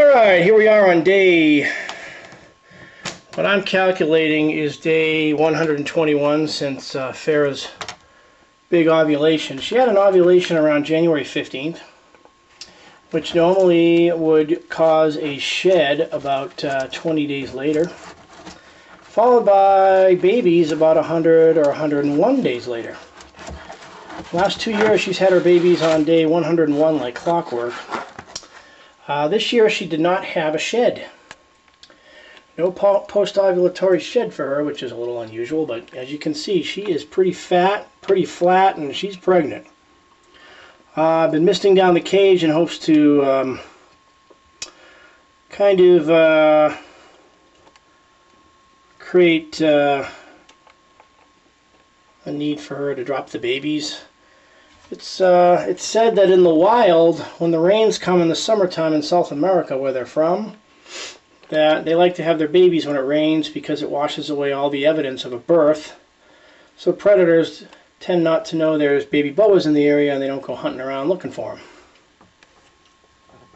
Alright, here we are on day, what I'm calculating is day 121 since Farrah's big ovulation. She had an ovulation around January 15th, which normally would cause a shed about 20 days later, followed by babies about 100 or 101 days later. Last 2 years she's had her babies on day 101 like clockwork. This year she did not have a shed. No post-ovulatory shed for her, which is a little unusual, but as you can see, she is pretty fat, pretty flat, and she's pregnant. I've been misting down the cage in hopes to kind of create a need for her to drop the babies. It's said that in the wild, when the rains come in the summertime in South America, where they're from, that they like to have their babies when it rains because it washes away all the evidence of a birth. So predators tend not to know there's baby boas in the area, and they don't go hunting around looking for them.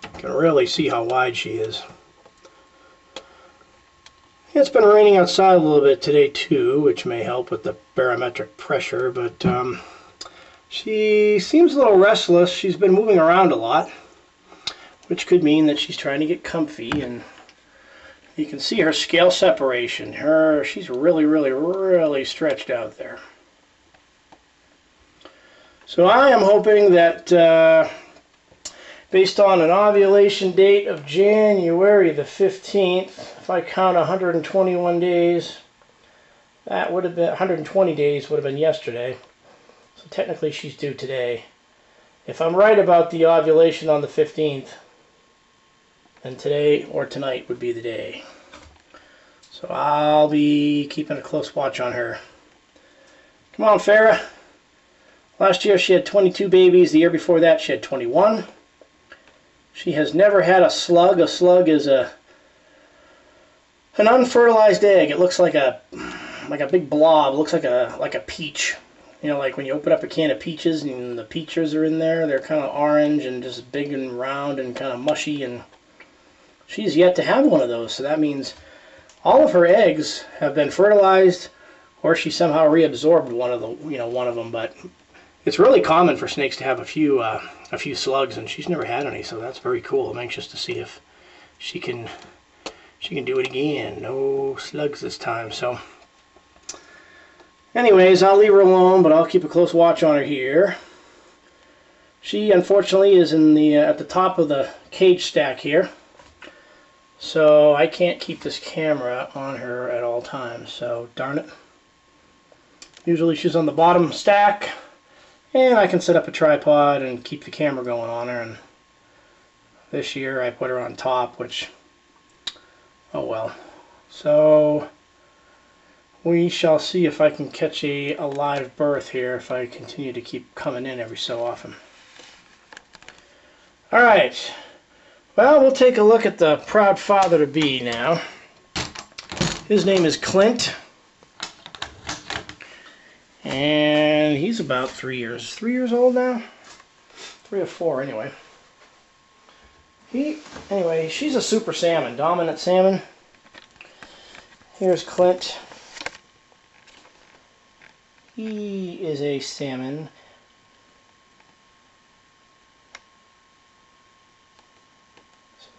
You can really see how wide she is. It's been raining outside a little bit today too, which may help with the barometric pressure, but she seems a little restless. She's been moving around a lot, which could mean that she's trying to get comfy, and you can see her scale separation. She's really stretched out there. So I am hoping that based on an ovulation date of January the 15th, if I count 121 days, that would have been 120 days would have been yesterday. So technically she's due today. If I'm right about the ovulation on the 15th, then today or tonight would be the day. So I'll be keeping a close watch on her. Come on, Farrah. Last year she had 22 babies. The year before that she had 21. She has never had a slug. A slug is an unfertilized egg. It looks like a big blob. It looks like a peach. You know, like when you open up a can of peaches and the peaches are in there. They're kind of orange and just big and round and kind of mushy. And she's yet to have one of those. So that means all of her eggs have been fertilized, or she somehow reabsorbed one of them. But it's really common for snakes to have a few slugs, and she's never had any. So that's very cool. I'm anxious to see if she can do it again. No slugs this time. So anyways, I'll leave her alone, but I'll keep a close watch on her here. She unfortunately is in at the top of the cage stack here, so I can't keep this camera on her at all times. So darn it. Usually she's on the bottom stack, and I can set up a tripod and keep the camera going on her. And this year I put her on top, which, oh well. So we shall see if I can catch a live birth here if I continue to keep coming in every so often. Alright, well, we'll take a look at the proud father-to-be now. His name is Clint, and he's about 3 years old now? 3 or 4 anyway. Anyway, she's a super salmon, dominant salmon. Here's Clint. He is a salmon.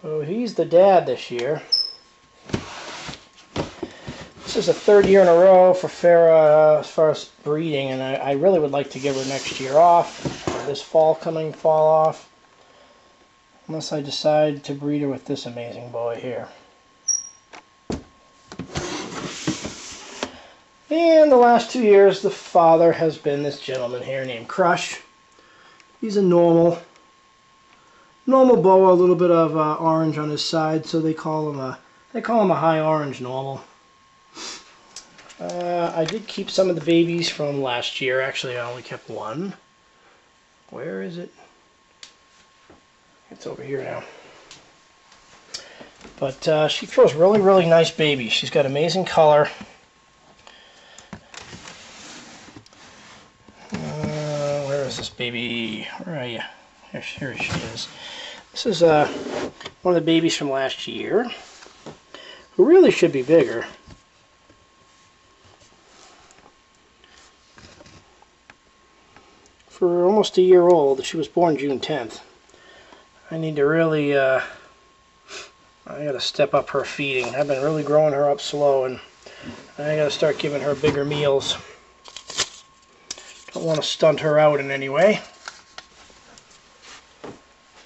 So he's the dad this year. This is the 3rd year in a row for Farrah as far as breeding, and I really would like to give her next year off, or this fall off, unless I decide to breed her with this amazing boy here. And the last 2 years, the father has been this gentleman here named Crush. He's a normal boa, a little bit of orange on his side, so they call him a high orange normal. I did keep some of the babies from last year. Actually, I only kept one. Where is it? It's over here now. But she throws really nice babies. She's got amazing color. Where is this baby? Where are you? Here she is. This is one of the babies from last year, who really should be bigger. For almost a year old, she was born June 10th. I need to really, I gotta step up her feeding. I've been really growing her up slow, and I gotta start giving her bigger meals. Don't want to stunt her out in any way.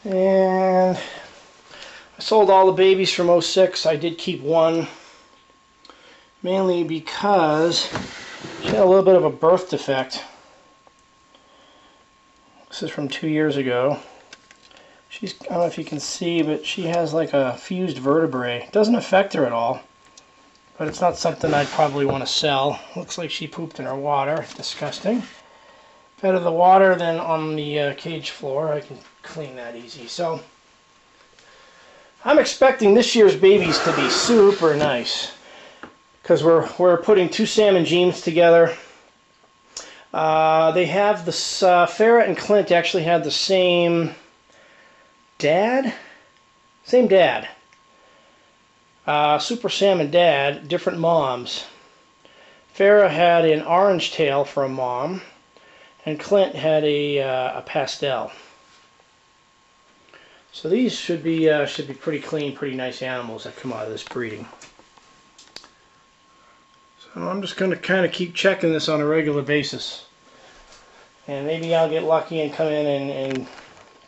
And I sold all the babies from 06. I did keep one, mainly because she had a little bit of a birth defect. This is from 2 years ago. I don't know if you can see, but she has like a fused vertebrae. It doesn't affect her at all, but it's not something I'd probably want to sell. Looks like she pooped in her water. Disgusting. Better the water than on the cage floor. I can clean that easy. So I'm expecting this year's babies to be super nice, because we're putting 2 salmon genes together. They have the Farrah and Clint actually had the same dad? Same dad. Super Salmon dad, different moms. Farrah had an orange tail for a mom, and Clint had a pastel. So these should be pretty clean, pretty nice animals that come out of this breeding. So I'm just going to kind of keep checking this on a regular basis. And maybe I'll get lucky and come in and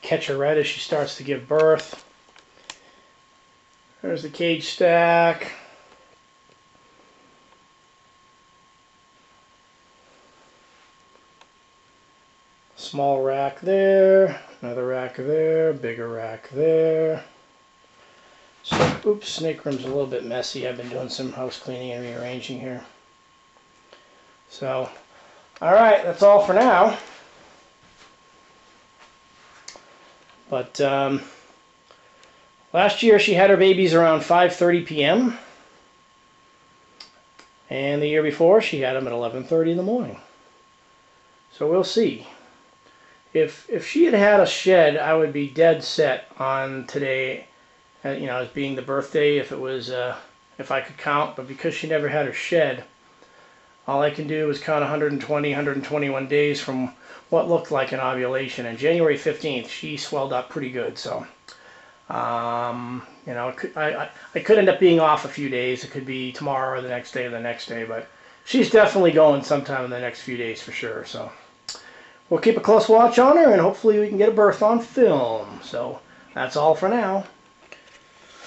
catch her right as she starts to give birth. There's the cage stack. Small rack there, another rack there, bigger rack there. So, oops, snake room's a little bit messy. I've been doing some house cleaning and rearranging here. So, alright, that's all for now. But last year she had her babies around 5:30 p.m. And the year before she had them at 11:30 in the morning. So we'll see. If she had had a shed, I would be dead set on today, you know, as being the birthday, if it was, if I could count. But because she never had her shed, all I can do is count 120, 121 days from what looked like an ovulation. And January 15th, she swelled up pretty good. So, you know, I could end up being off a few days. It could be tomorrow or the next day or the next day. But she's definitely going sometime in the next few days for sure. So we'll keep a close watch on her, and hopefully we can get a birth on film. So that's all for now.